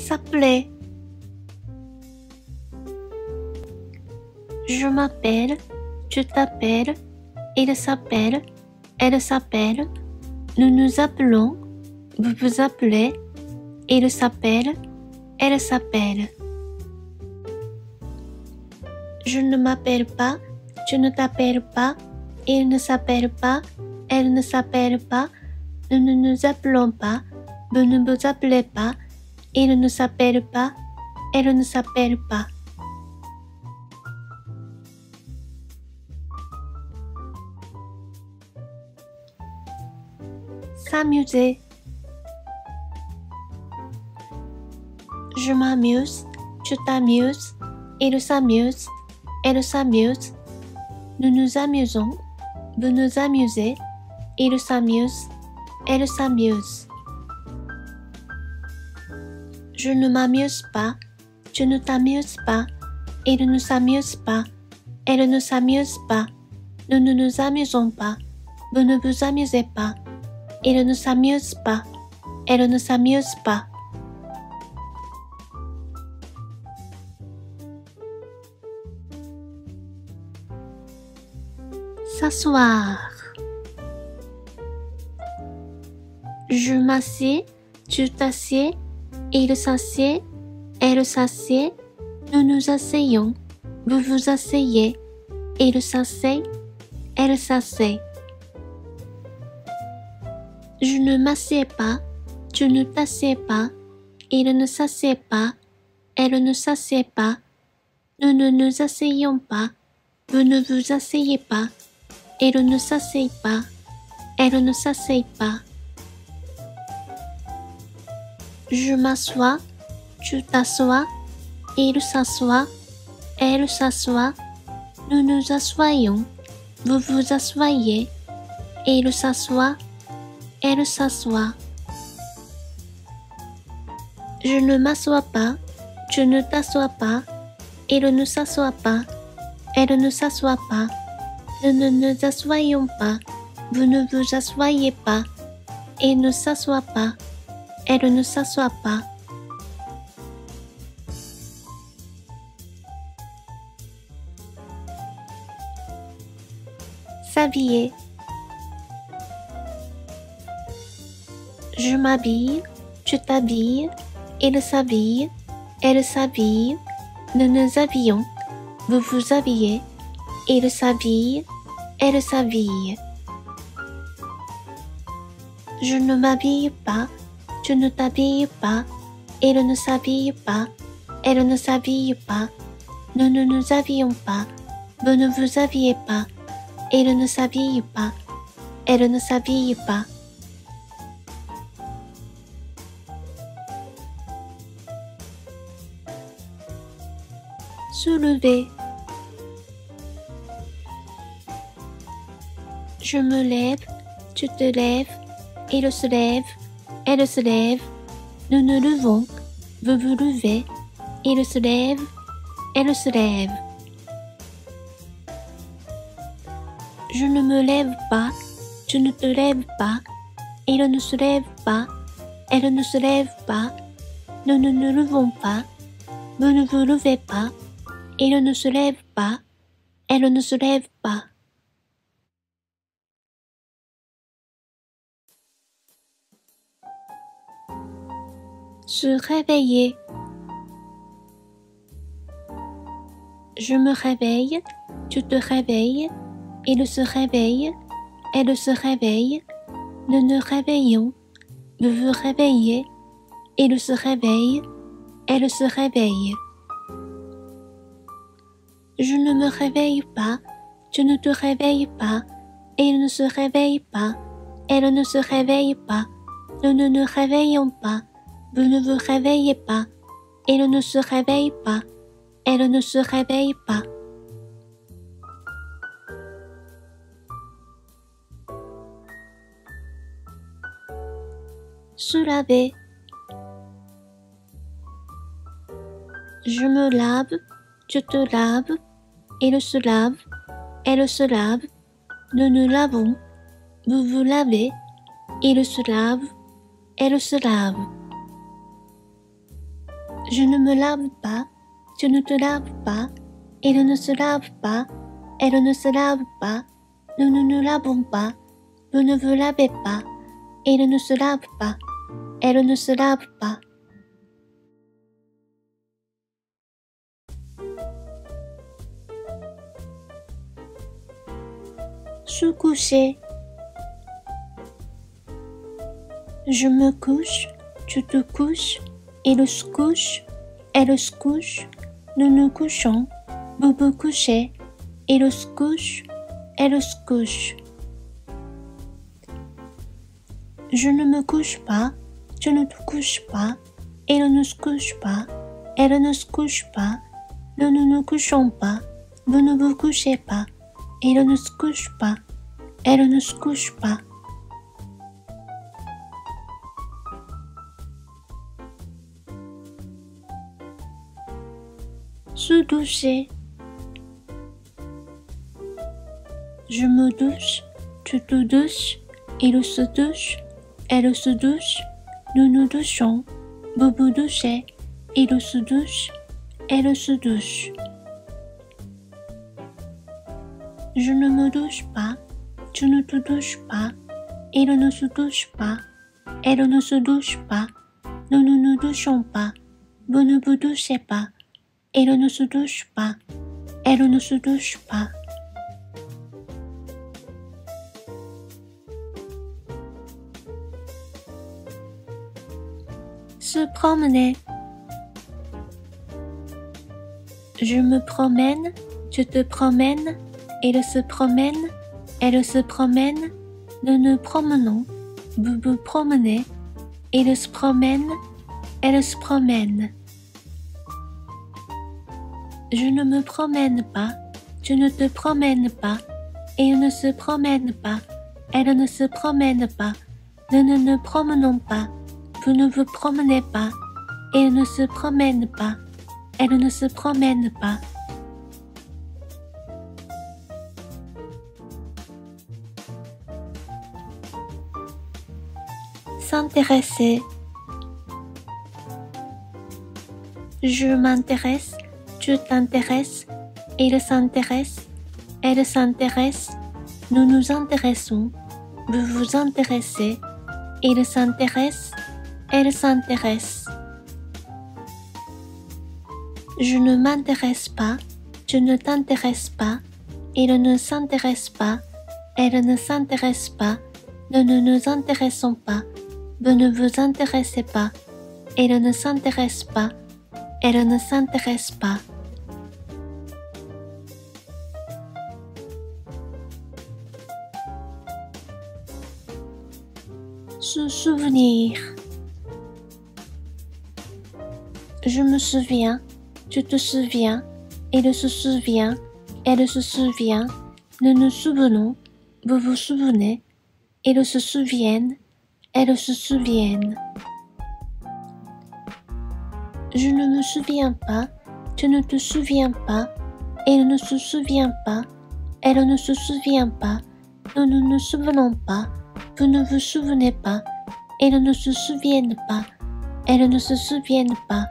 s'appeler. Je m'appelle, tu t'appelles, il s'appelle, elle s'appelle, nous nous appelons, vous vous appelez, il s'appelle, elle s'appelle. Je ne m'appelle pas, tu ne t'appelles pas, il ne s'appelle pas, elle ne s'appelle pas, nous ne nous appelons pas, vous ne vous appelez pas, il ne s'appelle pas, elle ne s'appelle pas. S'amuser. Je m'amuse, tu t'amuses, il s'amuse, elle s'amuse, nous nous amusons, vous nous amusez, il s'amuse, elle s'amuse. Je ne m'amuse pas, tu ne t'amuses pas, il ne s'amuse pas, elle ne s'amuse pas, nous ne nous amusons pas, vous ne vous amusez pas, il ne s'amuse pas, elle ne s'amuse pas. S'asseoir. Je m'assieds, tu t'assieds, il s'assied, elle s'assied, nous nous asseyons, vous vous asseyez, il s'assied, elle s'assied. Je ne m'assieds pas, tu ne t'assieds pas, il ne s'assied pas, elle ne s'assied pas, nous ne nous asseyons pas, vous ne vous asseyez pas, il ne s'assied pas, elle ne s'assied pas. Je m'assois, tu t'assois, il s'assoit, elle s'assoit, nous nous assoyons, vous vous assoyez, il s'assoit, elle s'assoit. Je ne m'assois pas, tu ne t'assois pas, il ne s'assoit pas, elle ne s'assoit pas, nous ne nous assoyons pas, vous ne vous assoyez pas, il ne s'assoit pas, elle ne s'assoit pas. S'habiller. Je m'habille, tu t'habilles, il s'habille, elle s'habille, nous nous habillons, vous vous habillez, il s'habille, elle s'habille. Je ne m'habille pas, tu ne t'habilles pas, il ne s'habille pas, elle ne s'habille pas, nous ne nous habillons pas, vous ne vous habillez pas, il ne s'habille pas, elle ne s'habille pas. Soulever. Je me lève, tu te lèves, il se lève, elle se lève, nous nous levons, vous vous levez, il se lève, elle se lève. Je ne me lève pas, tu ne te lèves pas, il ne se lève pas, elle ne se lève pas, nous ne nous levons pas, vous ne vous levez pas, il ne se lève pas, elle ne se lève pas. Se réveiller. Je me réveille, tu te réveilles, il se réveille, elle se réveille, nous nous réveillons, vous vous réveillez, il se réveille, elle se réveille. Je ne me réveille pas, tu ne te réveilles pas, il ne se réveille pas, elle ne se réveille pas, nous ne nous réveillons pas, vous ne vous réveillez pas, il ne se réveille pas, elle ne se réveille pas. Se laver. Je me lave, tu te laves, il se lave, elle se lave, nous nous lavons, vous vous lavez, il se lave, elle se lave. Je ne me lave pas, tu ne te laves pas, il ne se lave pas, elle ne se lave pas, nous ne nous lavons pas, vous ne vous lavez pas, il ne se lave pas, elle ne se lave pas. Se coucher. Je me couche, tu te couches, il se couche, elle se couche, nous nous couchons, vous vous couchez, il se couche, elle se couche. Je ne me couche pas, tu ne te couches pas, il ne se couche pas, elle ne se couche pas, nous ne nous couchons pas, vous ne vous couchez pas, il ne se couche pas, elle ne se couche pas. Se doucher. Je me douche, tu te douches, il se douche, elle se douche, nous nous douchons, vous vous douchez, il se douche, elle se douche. Je ne me douche pas, tu ne te douches pas, il ne se douche pas, elle ne se douche pas, nous ne nous douchons pas, vous ne vous douchez pas, il ne se douche pas, elle ne se douche pas. Se promener. Je me promène, tu te promènes, il se promène, elle se promène, nous nous promenons, vous vous promenez, il se promène, elle se promène. Je ne me promène pas, tu ne te promènes pas, il ne se promène pas, elle ne se promène pas, nous ne nous promenons pas, vous ne vous promenez pas, il ne se promène pas, elle ne se promène pas. S'intéresser. Je m'intéresse, tu t'intéresses, il s'intéresse, elle s'intéresse, nous nous intéressons, vous vous intéressez, il s'intéresse, elle s'intéresse. Je ne m'intéresse pas, tu ne t'intéresses pas, il ne s'intéresse pas, elle ne s'intéresse pas, nous ne nous intéressons pas, vous ne vous intéressez pas, il ne s'intéresse pas, elle ne s'intéresse pas. Se souvenir. Je me souviens, tu te souviens, il se souvient, elle se souvient, nous nous souvenons, vous vous souvenez, ils se souviennent, elles se souviennent. Je ne me souviens pas, tu ne te souviens pas, il ne se souvient pas, elle ne se souvient pas, nous ne nous souvenons pas, vous ne vous souvenez pas, ils ne se souviennent pas, elles ne se souviennent pas.